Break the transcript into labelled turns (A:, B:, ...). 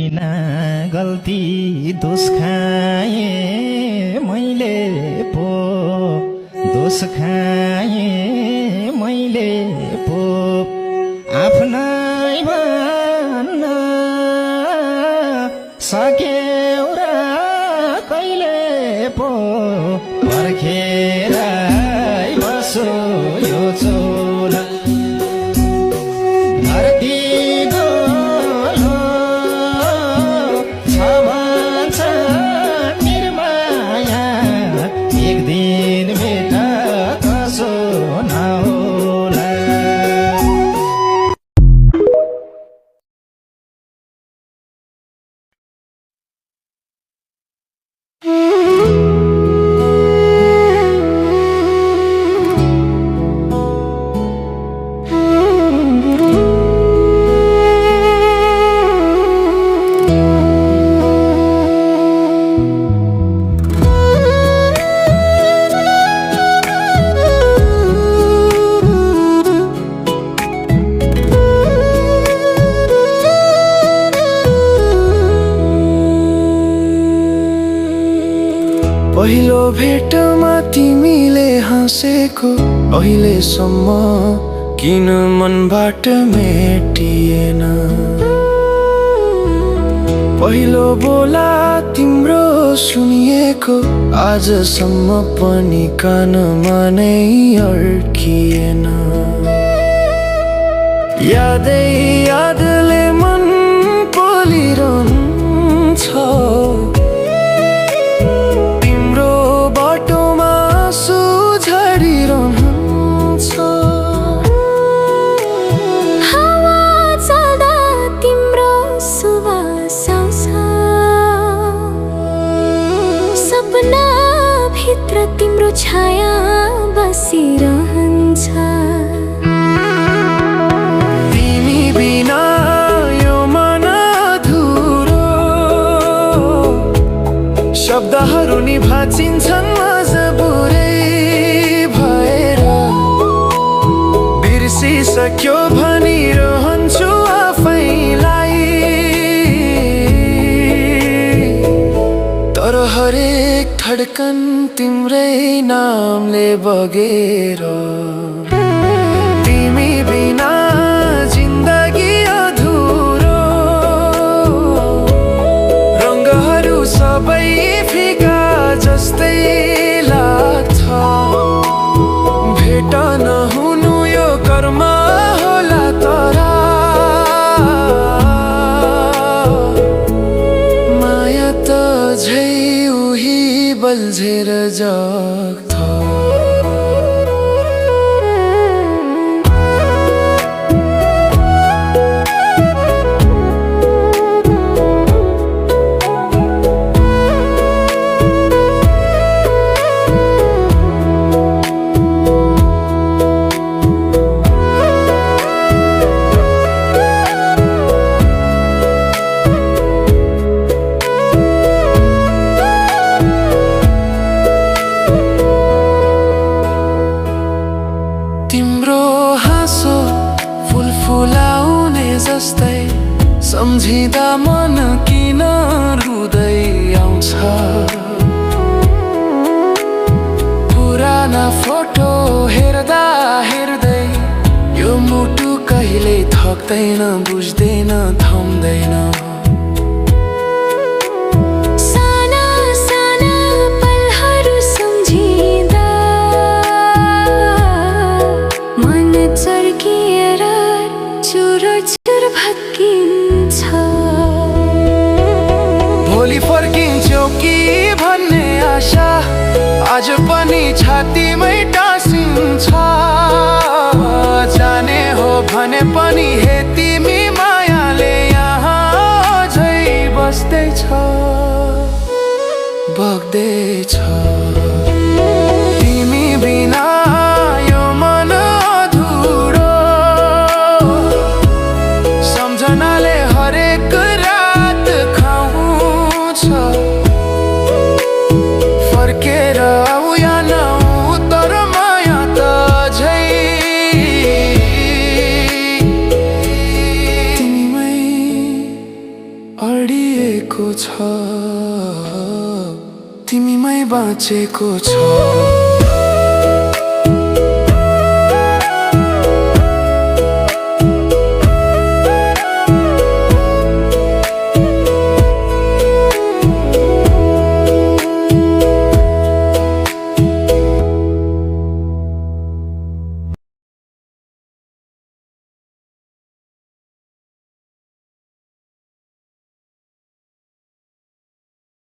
A: बिना गल्ती दोष खाए मैले पो दोष खाए मैले पो आफ्नै भन्न सक्यौ र कहिले पो पर्खेर बसो यो चोला धरती गोलो छ भन्छ निर्माया एक दिन भेट कसो नहोला।
B: पहिलो भेटमा तिमीले हाँसेको अहिलेसम्म किन मनबाट मेटिएन। पहिलो बोला तिम्रो सुनिएको आजसम्म पनि कानमा नै अड्किएन। यादै यादले मन पोलिरहन्छ,
C: तिम्रो छाया बसिरहन्छ।
B: तिमी बिना यो मन अधुरो, शब्दहरू नि भाँचिन्छन् मजबुरै भएर। बिर्सिसक्यो भनिरहन्छु आफैलाई, तर हरेक धड्कन तिम्रै नामले बगेर। तिमी बिना जिन्दगी अधुरो, रङ्गहरू सबै फिका जस्तै लाग्छ। भेट नहुनु यो कर्म होला, तर माया त झै उही बल्झेर जाग्छ। तिम्रो हाँसो फुल फुलाउने जस्तै सम्झिँदा मन किन रुँदै आउँछ। पुराना फोटो हेर्दा हेर्दै यो मुटु कहिले थक्दैन, बुझ्दैन, थम्दैन। भोलि फर्किन्छौ कि भन्ने आशा आज पनि छातीमै टाँसिन्छ। जाने हो भने पनि हे तिमी मायाले यहाँ झै बस्दैछ, बग्दैछ। तिमी बिना यो मन अधुरो, सम्झनाले हरेक रात खाउँछ। फर्केर आऊ या नआऊ, तर माया त झै तिमीमै लडिएको छ तिमीमै बाँचेको छ